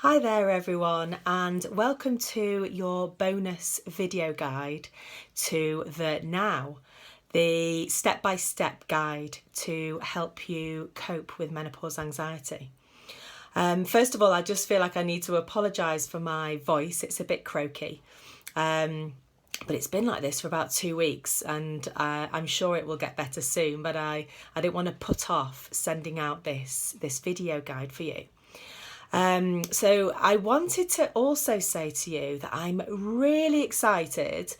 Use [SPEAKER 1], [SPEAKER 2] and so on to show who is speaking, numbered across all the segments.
[SPEAKER 1] Hi there everyone, and welcome to your bonus video guide to the Now, the step-by-step guide to help you cope with menopause anxiety. First of all, I just feel like I need to apologise for my voice. It's a bit croaky, but it's been like this for about 2 weeks, and I'm sure it will get better soon, but I didn't want to put off sending out this video guide for you. So I wanted to also say to you that I'm really excited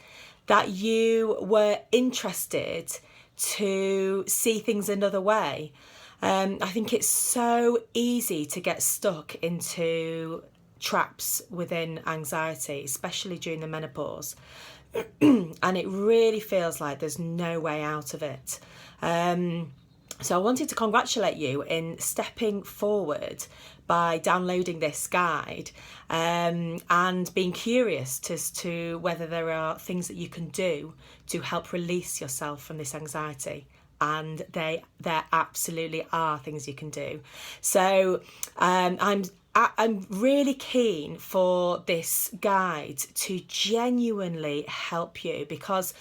[SPEAKER 1] that you were interested to see things another way. I think it's so easy to get stuck into traps within anxiety, especially during the menopause. And it really feels like there's no way out of it. So I wanted to congratulate you in stepping forward by downloading this guide and being curious as to whether there are things that you can do to help release yourself from this anxiety. And there absolutely are things you can do. So I'm really keen for this guide to genuinely help you, because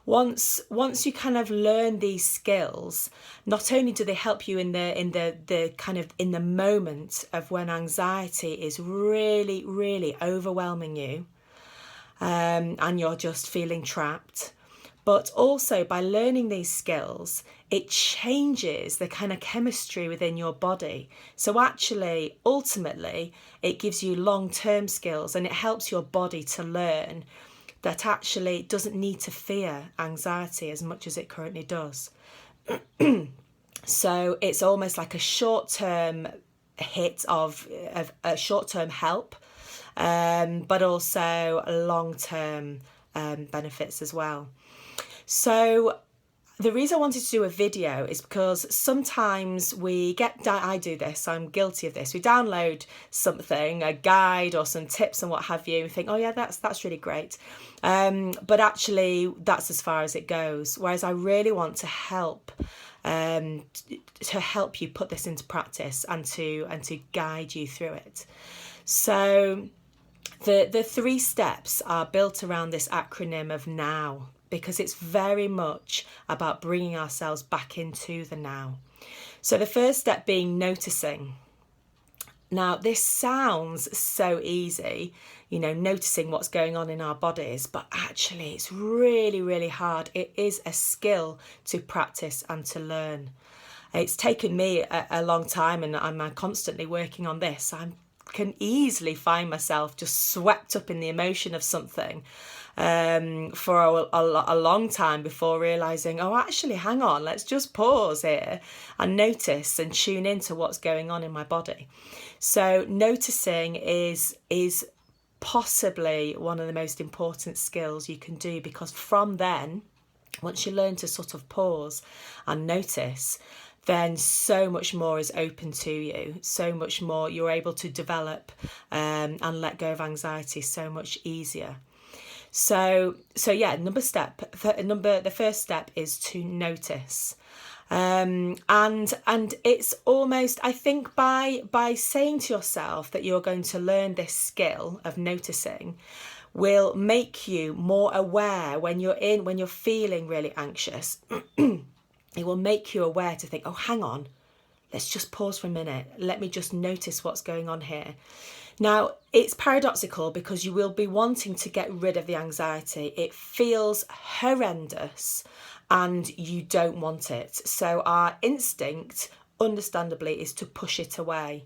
[SPEAKER 1] once you kind of learn these skills, not only do they help you in the kind of in the moment of when anxiety is really overwhelming you, and you're just feeling trapped, but also by learning these skills, it changes the kind of chemistry within your body. So actually, ultimately, it gives you long-term skills, and it helps your body to learn that actually it doesn't need to fear anxiety as much as it currently does. So it's almost like a short-term hit of a short-term help, but also long-term benefits as well. So the reason I wanted to do a video is because sometimes I do this, I'm guilty of this. We download something, a guide or some tips and what have you, and think, oh yeah, that's really great. But actually that's as far as it goes. Whereas I really want to help you put this into practice and to guide you through it. So the 3 steps are built around this acronym of NOW, because it's very much about bringing ourselves back into the now. So the first step being noticing. Now, this sounds so easy, noticing what's going on in our bodies, but actually it's really hard. It is a skill to practice and to learn. It's taken me a long time, and I'm constantly working on this. I can easily find myself just swept up in the emotion of something for a long time before realising, oh, actually, hang on, let's just pause here and notice and tune into what's going on in my body. So noticing is possibly one of the most important skills you can do, because from then, once you learn to sort of pause and notice, then so much more is open to you, so much more you're able to develop and let go of anxiety so much easier. So yeah, the first step is to notice. And it's almost, I think, by saying to yourself that you're going to learn this skill of noticing will make you more aware when you're feeling really anxious. It will make you aware to think, oh, hang on, let's just pause for a minute. Let me just notice what's going on here. Now, it's paradoxical because you will be wanting to get rid of the anxiety. It feels horrendous and you don't want it. So our instinct, understandably, is to push it away.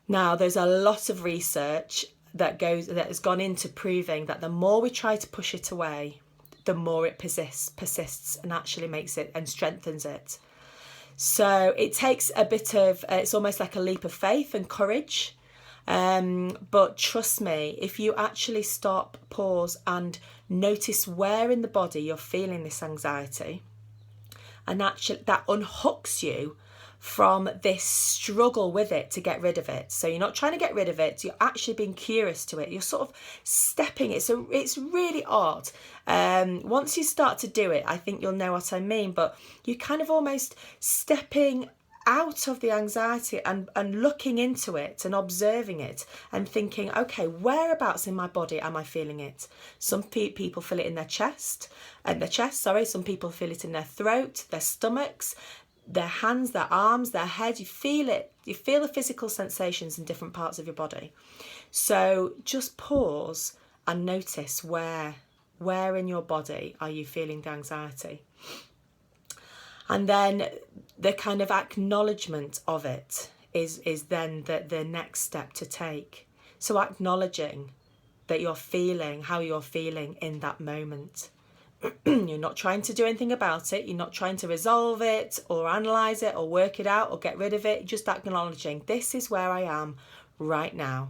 [SPEAKER 1] Now, there's a lot of research that has gone into proving that the more we try to push it away, the more it persists and actually makes it and strengthens it. So it takes a bit of, it's almost like a leap of faith and courage. But trust me, if you actually stop, pause and notice where in the body you're feeling this anxiety, and actually that unhooks you from this struggle with it to get rid of it. So you're not trying to get rid of it, you're actually being curious to it. You're sort of stepping it. So it's really odd. Once you start to do it, I think you'll know what I mean, but you're kind of almost stepping out of the anxiety and looking into it and observing it and thinking, okay, whereabouts in my body am I feeling it? Some people feel it in their chest, some people feel it in their throat, their stomachs, their hands, their arms, their head. You feel it. You feel the physical sensations in different parts of your body. So just pause and notice where in your body are you feeling the anxiety. And then the kind of acknowledgement of it is then the next step to take. So acknowledging that you're feeling how you're feeling in that moment. You're not trying to do anything about it. You're not trying to resolve it or analyse it or work it out or get rid of it. Just acknowledging this is where I am right now.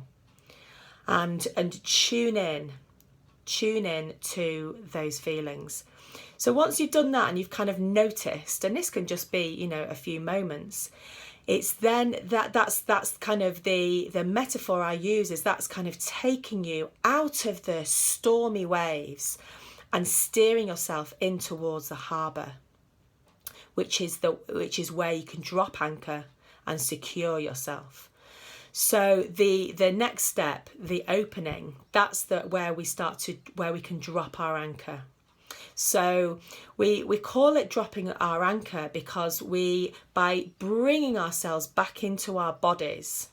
[SPEAKER 1] And tune in to those feelings. So once you've done that and you've kind of noticed, and this can just be, a few moments, it's then that's kind of the metaphor I use is that's kind of taking you out of the stormy waves and steering yourself in towards the harbour, which is where you can drop anchor and secure yourself. So the next step, the opening, that's where we can drop our anchor. So we call it dropping our anchor because by bringing ourselves back into our bodies,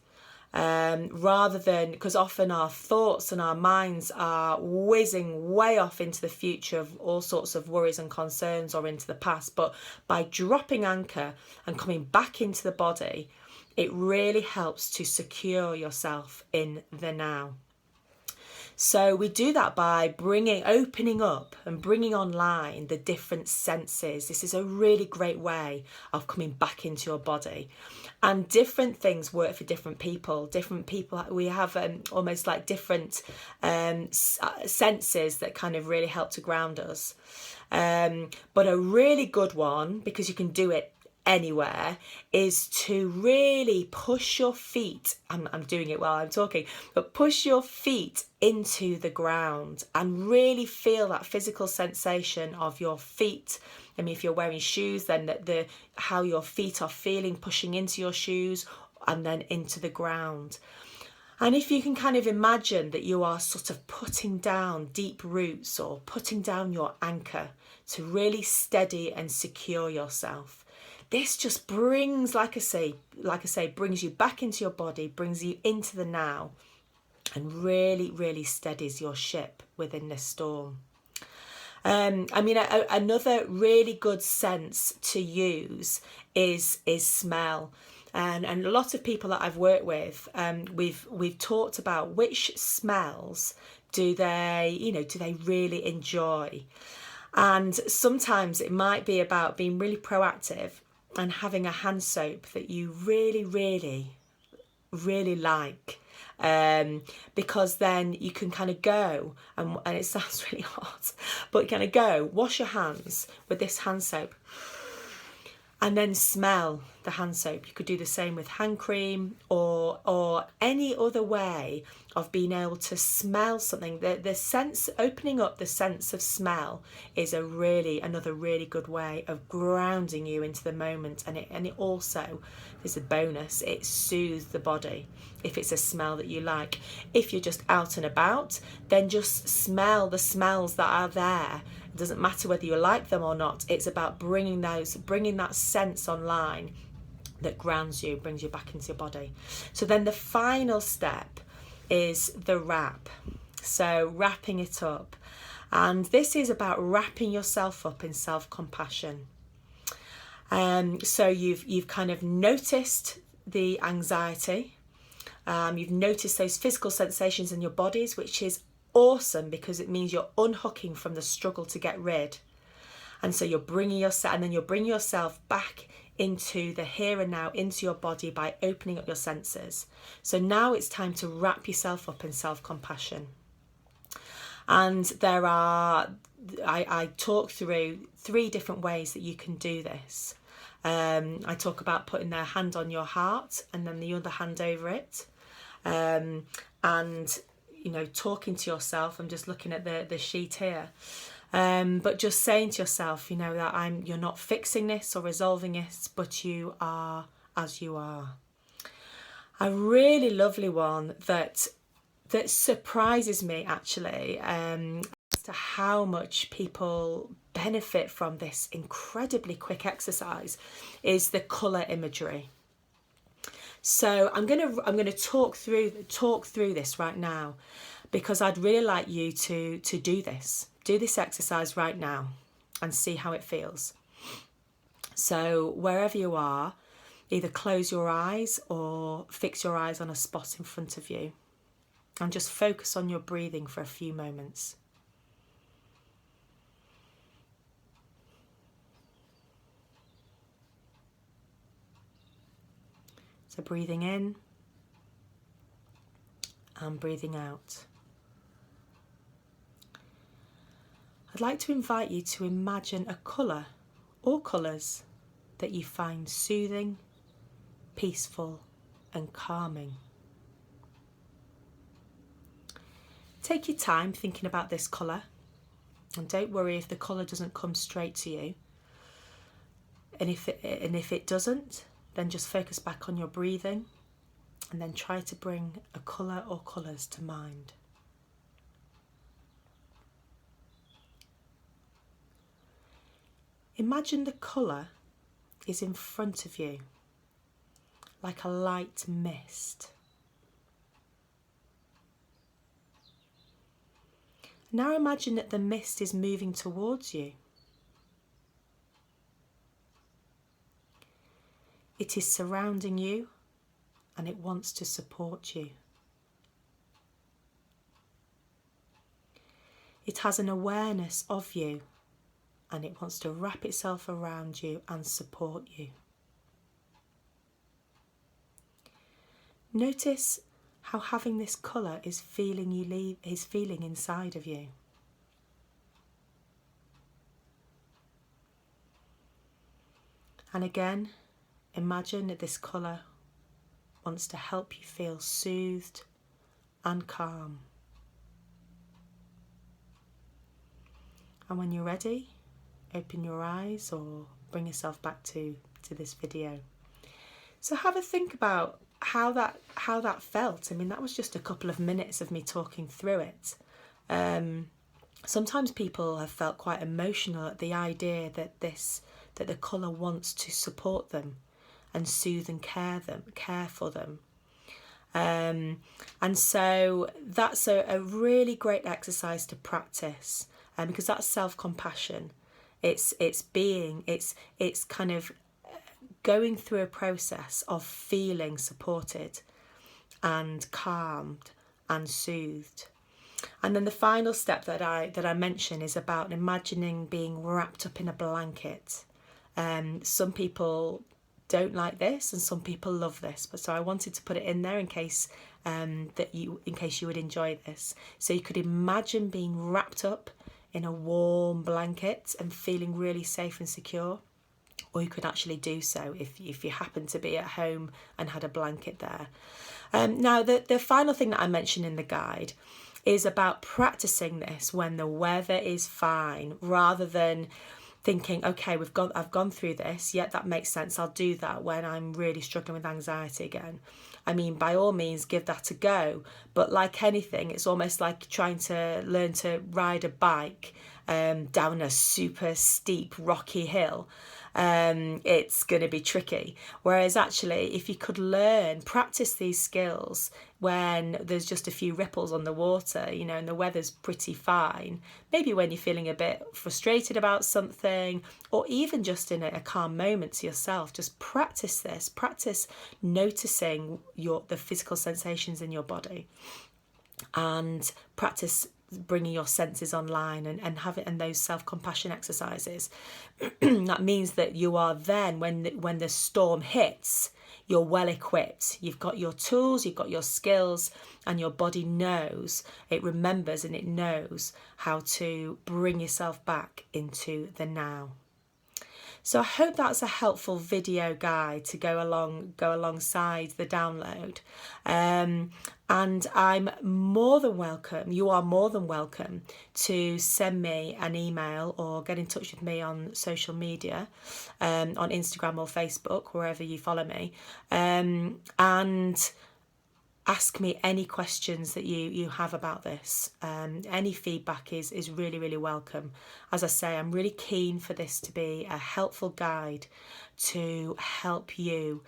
[SPEAKER 1] rather than, because often our thoughts and our minds are whizzing way off into the future of all sorts of worries and concerns or into the past, but by dropping anchor and coming back into the body, it really helps to secure yourself in the now. So we do that by opening up and bringing online the different senses. This is a really great way of coming back into your body. And different things work for different people. We have almost like different senses that kind of really help to ground us. But a really good one, because you can do it anywhere, is to really push your feet. I'm doing it while I'm talking, but push your feet into the ground and really feel that physical sensation of your feet. I mean, if you're wearing shoes, then how your feet are feeling pushing into your shoes and then into the ground. And if you can kind of imagine that you are sort of putting down deep roots or putting down your anchor to really steady and secure yourself. This just brings, like I say, brings you back into your body, brings you into the now, and really, really steadies your ship within this storm. Another really good sense to use is smell. And a lot of people that I've worked with, we've talked about which smells do they really enjoy. And sometimes it might be about being really proactive and having a hand soap that you really, really, really like. Because then you can kind of go, and it sounds really hot, but you kind of go, wash your hands with this hand soap and then smell the hand soap. You could do the same with hand cream or any other way of being able to smell something. The sense, opening up the sense of smell is another really good way of grounding you into the moment. And it also, there's a bonus, it soothes the body if it's a smell that you like. If you're just out and about, then just smell the smells that are there. It doesn't matter whether you like them or not. It's about bringing that sense online that grounds you, brings you back into your body. So then the final step is the wrap. So wrapping it up. And this is about wrapping yourself up in self-compassion. So you've kind of noticed the anxiety. You've noticed those physical sensations in your bodies, which is awesome because it means you're unhooking from the struggle to get rid. And so you're bringing yourself back into the here and now, into your body by opening up your senses. So now it's time to wrap yourself up in self-compassion. And I talk through 3 different ways that you can do this. I talk about putting their hand on your heart and then the other hand over it. And, talking to yourself. I'm just looking at the sheet here. But just saying to yourself, that you're not fixing this or resolving it, but you are as you are. A really lovely one that surprises me actually, as to how much people benefit from this incredibly quick exercise, is the colour imagery. So I'm gonna talk through this right now, because I'd really like you to do this exercise right now and see how it feels. So wherever you are, either close your eyes or fix your eyes on a spot in front of you and just focus on your breathing for a few moments. So breathing in and breathing out. I'd like to invite you to imagine a colour or colours that you find soothing, peaceful and calming. Take your time thinking about this colour, and don't worry if the colour doesn't come straight to you. And if it doesn't, then just focus back on your breathing and then try to bring a colour or colours to mind. Imagine the colour is in front of you, like a light mist. Now imagine that the mist is moving towards you. It is surrounding you and it wants to support you. It has an awareness of you and it wants to wrap itself around you and support you. Notice how having this colour is feeling inside of you. And again, imagine that this colour wants to help you feel soothed and calm. And when you're ready, open your eyes or bring yourself back to this video. So have a think about how that felt. I mean, that was just a couple of minutes of me talking through it. Sometimes people have felt quite emotional at the idea that the colour wants to support them and soothe and care for them. And so that's a really great exercise to practice, because that's self-compassion. It's kind of going through a process of feeling supported and calmed and soothed. And then the final step that I mention is about imagining being wrapped up in a blanket. Some people don't like this and some people love this, but so I wanted to put it in there in case you would enjoy this. So you could imagine being wrapped up in a warm blanket and feeling really safe and secure, or you could actually do so if you happen to be at home and had a blanket there. Now the final thing that I mentioned in the guide is about practicing this when the weather is fine, rather than thinking, okay, I've gone through this, yeah, that makes sense, I'll do that when I'm really struggling with anxiety again. I mean, by all means, give that a go. But like anything, it's almost like trying to learn to ride a bike down a super steep, rocky hill. It's going to be tricky. Whereas actually, if you could practice these skills when there's just a few ripples on the water, and the weather's pretty fine, maybe when you're feeling a bit frustrated about something, or even just in a calm moment to yourself, just practice this. Practice noticing the physical sensations in your body, and practice bringing your senses online and those self-compassion exercises. That means that you are then, when the storm hits, you're well equipped. You've got your tools, you've got your skills, and your body knows, it remembers and it knows how to bring yourself back into the now. So I hope that's a helpful video guide to go alongside the download. And I'm more than welcome, you are more than welcome to send me an email or get in touch with me on social media, on Instagram or Facebook, wherever you follow me, and ask me any questions that you have about this. Any feedback is really, really welcome. As I say, I'm really keen for this to be a helpful guide to help you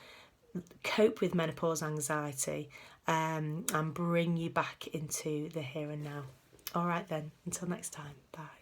[SPEAKER 1] cope with menopause anxiety, and bring you back into the here and now. All right then, until next time, bye.